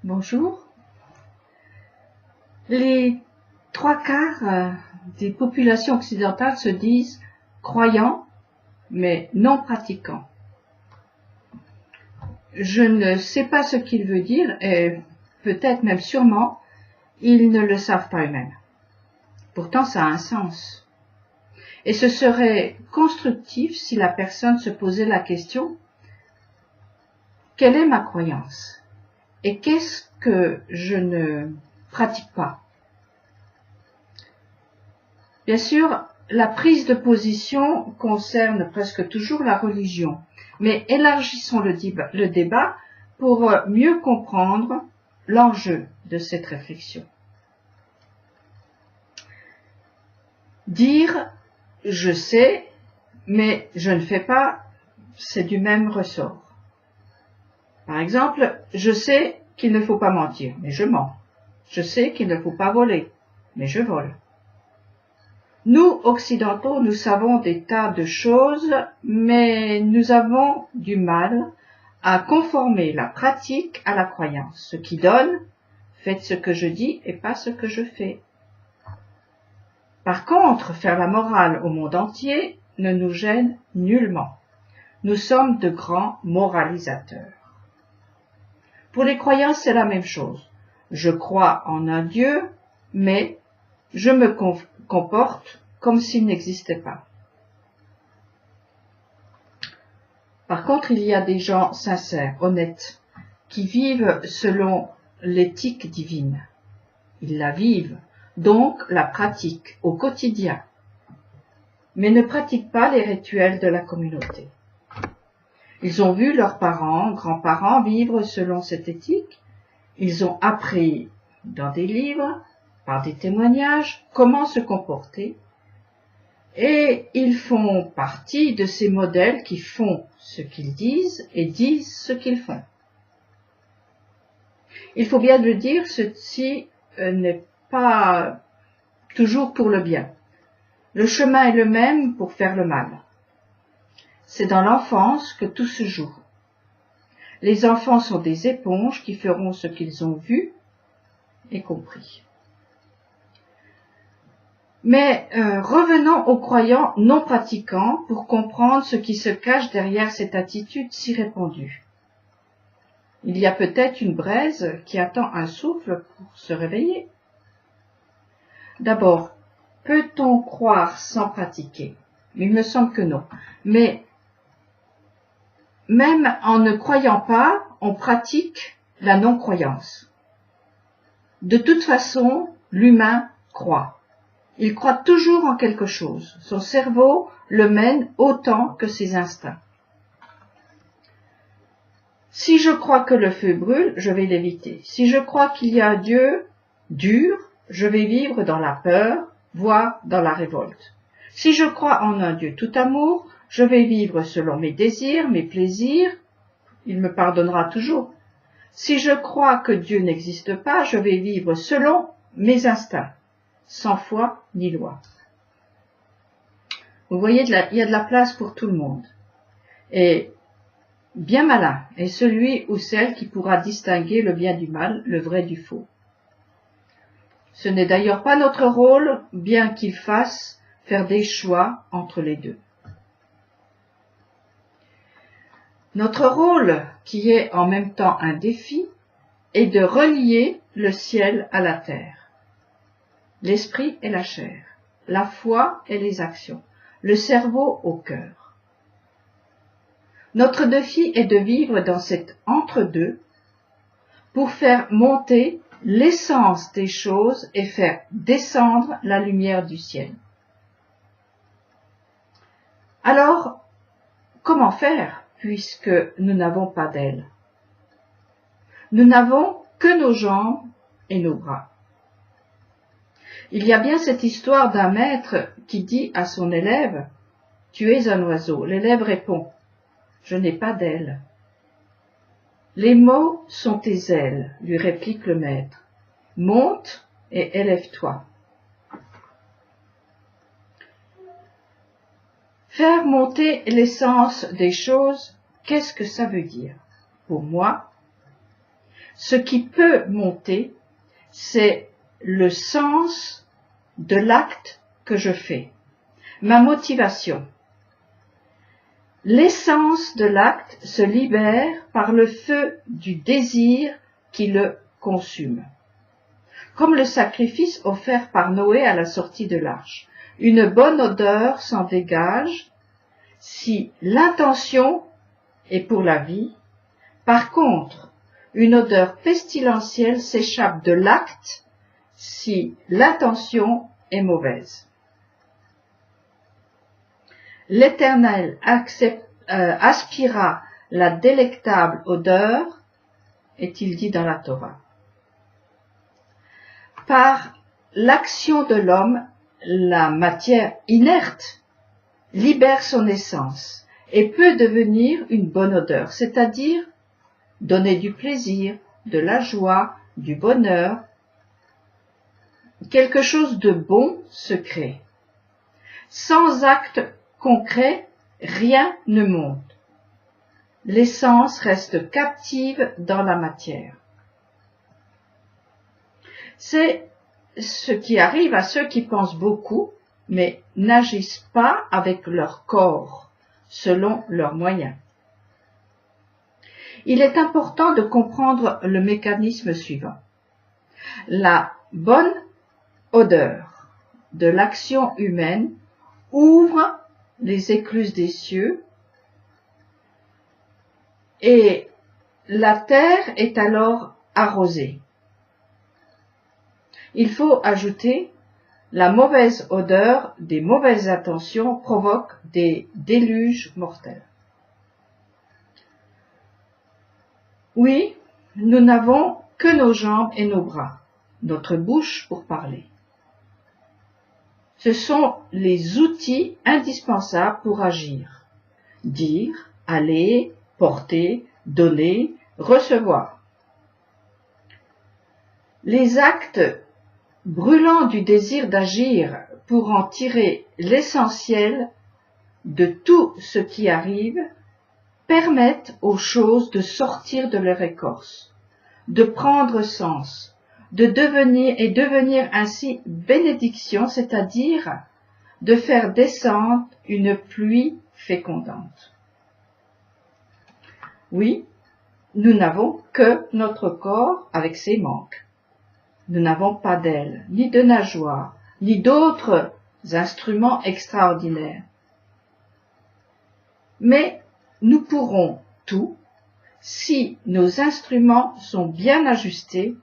Bonjour. Les trois quarts des populations occidentales se disent croyants, mais non pratiquants. Je ne sais pas ce qu'il veut dire et peut-être même sûrement, ils ne le savent pas eux-mêmes. Pourtant, ça a un sens. Et ce serait constructif si la personne se posait la question: quelle est ma croyance? Et qu'est-ce que je ne pratique pas? Bien sûr, la prise de position concerne presque toujours la religion, mais élargissons le débat pour mieux comprendre l'enjeu de cette réflexion. Dire « je sais, mais je ne fais pas », c'est du même ressort. Par exemple, je sais qu'il ne faut pas mentir, mais je mens. Je sais qu'il ne faut pas voler, mais je vole. Nous, occidentaux, nous savons des tas de choses, mais nous avons du mal à conformer la pratique à la croyance, ce qui donne « faites ce que je dis et pas ce que je fais ». Par contre, faire la morale au monde entier ne nous gêne nullement. Nous sommes de grands moralisateurs. Pour les croyants, c'est la même chose. Je crois en un Dieu, mais je me comporte comme s'il n'existait pas. Par contre, il y a des gens sincères, honnêtes, qui vivent selon l'éthique divine. Ils la vivent, donc la pratiquent au quotidien, mais ne pratiquent pas les rituels de la communauté. Ils ont vu leurs parents, grands-parents vivre selon cette éthique. Ils ont appris dans des livres, par des témoignages, comment se comporter. Et ils font partie de ces modèles qui font ce qu'ils disent et disent ce qu'ils font. Il faut bien le dire, ceci n'est pas toujours pour le bien. Le chemin est le même pour faire le mal. C'est dans l'enfance que tout se joue. Les enfants sont des éponges qui feront ce qu'ils ont vu et compris. Mais revenons aux croyants non pratiquants pour comprendre ce qui se cache derrière cette attitude si répandue. Il y a peut-être une braise qui attend un souffle pour se réveiller. D'abord, peut-on croire sans pratiquer? Il me semble que non. Mais même en ne croyant pas, on pratique la non-croyance. De toute façon, l'humain croit. Il croit toujours en quelque chose. Son cerveau le mène autant que ses instincts. Si je crois que le feu brûle, je vais l'éviter. Si je crois qu'il y a un Dieu dur, je vais vivre dans la peur, voire dans la révolte. Si je crois en un Dieu tout amour, je vais vivre selon mes désirs, mes plaisirs. Il me pardonnera toujours. Si je crois que Dieu n'existe pas, je vais vivre selon mes instincts, sans foi ni loi. Vous voyez, il y a de la place pour tout le monde. Et bien malin est celui ou celle qui pourra distinguer le bien du mal, le vrai du faux. Ce n'est d'ailleurs pas notre rôle, bien qu'il fasse faire des choix entre les deux. Notre rôle, qui est en même temps un défi, est de relier le ciel à la terre, l'esprit et la chair, la foi et les actions, le cerveau au cœur. Notre défi est de vivre dans cet entre-deux pour faire monter l'essence des choses et faire descendre la lumière du ciel. Alors, comment faire puisque nous n'avons pas d'aile? Nous n'avons que nos jambes et nos bras. Il y a bien cette histoire d'un maître qui dit à son élève « Tu es un oiseau ». L'élève répond « Je n'ai pas d'aile ». « Les mots sont tes ailes », lui réplique le maître. « Monte et élève-toi ». Faire monter l'essence des choses, qu'est-ce que ça veut dire? Pour moi, Ce qui peut monter, c'est le sens de l'acte que je fais, ma motivation. L'essence de l'acte se libère par le feu du désir qui le consume. Comme le sacrifice offert par Noé à la sortie de l'arche. Une bonne odeur s'en dégage si l'intention est pour la vie. Par contre, une odeur pestilentielle s'échappe de l'acte si l'intention est mauvaise. L'Éternel aspira la délectable odeur, est-il dit dans la Torah. Par l'action de l'homme, la matière inerte libère son essence et peut devenir une bonne odeur, c'est-à-dire donner du plaisir, de la joie, du bonheur. Quelque chose de bon se crée. Sans acte concret, rien ne monte. L'essence reste captive dans la matière. C'est ce qui arrive à ceux qui pensent beaucoup, mais n'agissent pas avec leur corps, selon leurs moyens. Il est important de comprendre le mécanisme suivant. La bonne odeur de l'action humaine ouvre les écluses des cieux et la terre est alors arrosée. Il faut ajouter, la mauvaise odeur des mauvaises intentions provoque des déluges mortels. Oui, nous n'avons que nos jambes et nos bras, notre bouche pour parler. Ce sont les outils indispensables pour agir, dire, aller, porter, donner, recevoir. Les actes brûlant du désir d'agir pour en tirer l'essentiel de tout ce qui arrive permettent aux choses de sortir de leur écorce, de prendre sens, de devenir ainsi bénédiction, c'est-à-dire de faire descendre une pluie fécondante. Oui, nous n'avons que notre corps avec ses manques. Nous n'avons pas d'ailes, ni de nageoires, ni d'autres instruments extraordinaires. Mais nous pourrons tout si nos instruments sont bien ajustés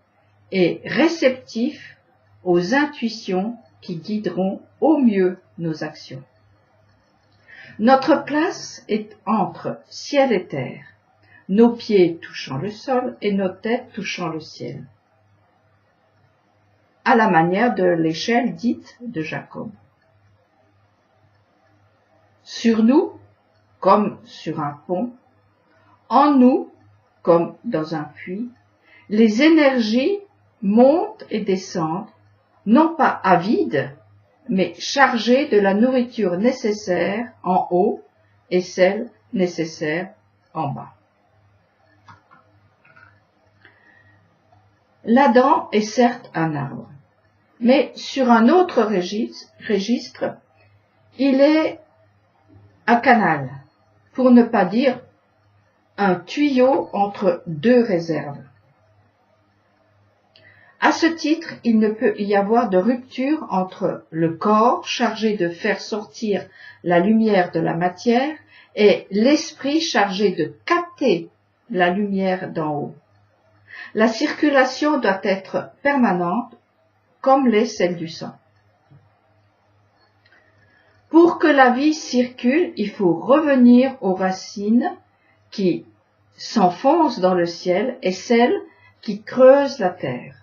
et réceptifs aux intuitions qui guideront au mieux nos actions. Notre place est entre ciel et terre, nos pieds touchant le sol et nos têtes touchant le ciel, à la manière de l'échelle dite de Jacob. Sur nous, comme sur un pont, en nous, comme dans un puits, les énergies montent et descendent, non pas à vide, mais chargées de la nourriture nécessaire en haut et celle nécessaire en bas. L'Adam est certes un arbre, mais sur un autre registre, il est un canal, pour ne pas dire un tuyau entre deux réserves. À ce titre, il ne peut y avoir de rupture entre le corps chargé de faire sortir la lumière de la matière et l'esprit chargé de capter la lumière d'en haut. La circulation doit être permanente, comme l'est celle du sang. Pour que la vie circule, il faut revenir aux racines qui s'enfoncent dans le ciel et celles qui creusent la terre.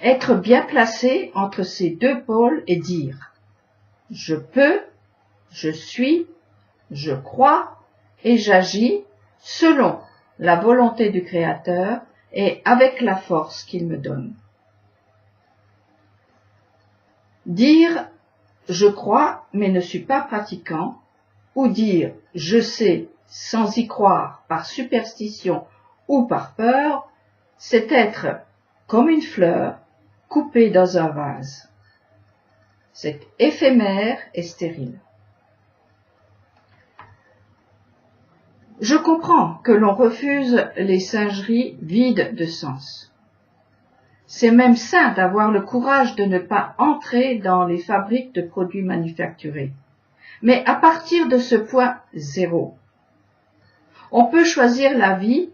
Être bien placé entre ces deux pôles et dire « Je peux, je suis, je crois et j'agis selon la volonté du Créateur et avec la force qu'il me donne. » Dire « Je crois mais ne suis pas pratiquant » ou dire « Je sais sans y croire par superstition ou par peur » c'est être comme une fleur coupée dans un vase. C'est éphémère et stérile. Je comprends que l'on refuse les singeries vides de sens. C'est même sain d'avoir le courage de ne pas entrer dans les fabriques de produits manufacturés. Mais à partir de ce point zéro, on peut choisir la vie,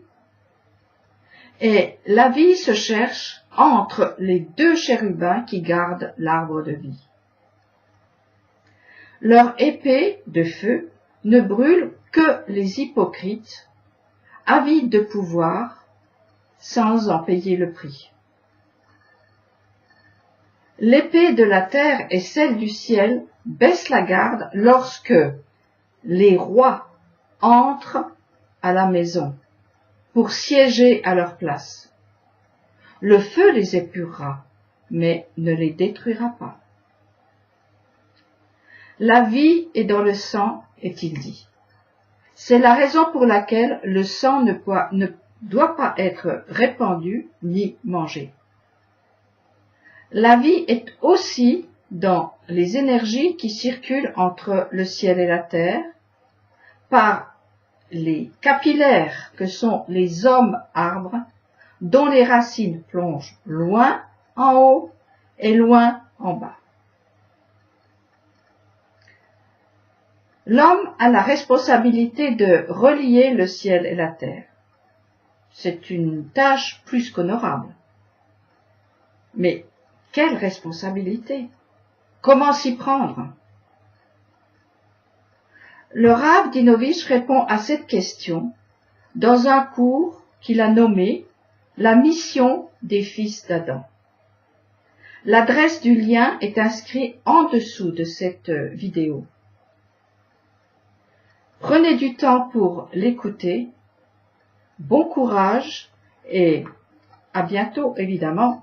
et la vie se cherche entre les deux chérubins qui gardent l'arbre de vie. Leur épée de feu ne brûle que les hypocrites, avides de pouvoir, sans en payer le prix. L'épée de la terre et celle du ciel baissent la garde lorsque les rois entrent à la maison pour siéger à leur place. Le feu les épurera, mais ne les détruira pas. La vie est dans le sang, est-il dit. C'est la raison pour laquelle le sang ne doit pas être répandu ni mangé. La vie est aussi dans les énergies qui circulent entre le ciel et la terre, par les capillaires que sont les hommes-arbres, dont les racines plongent loin en haut et loin en bas. L'homme a la responsabilité de relier le ciel et la terre. C'est une tâche plus qu'honorable. Mais quelle responsabilité? Comment s'y prendre? Le Rav Dinovitch répond à cette question dans un cours qu'il a nommé « La mission des fils d'Adam ». L'adresse du lien est inscrite en dessous de cette vidéo. Prenez du temps pour l'écouter. Bon courage et à bientôt évidemment.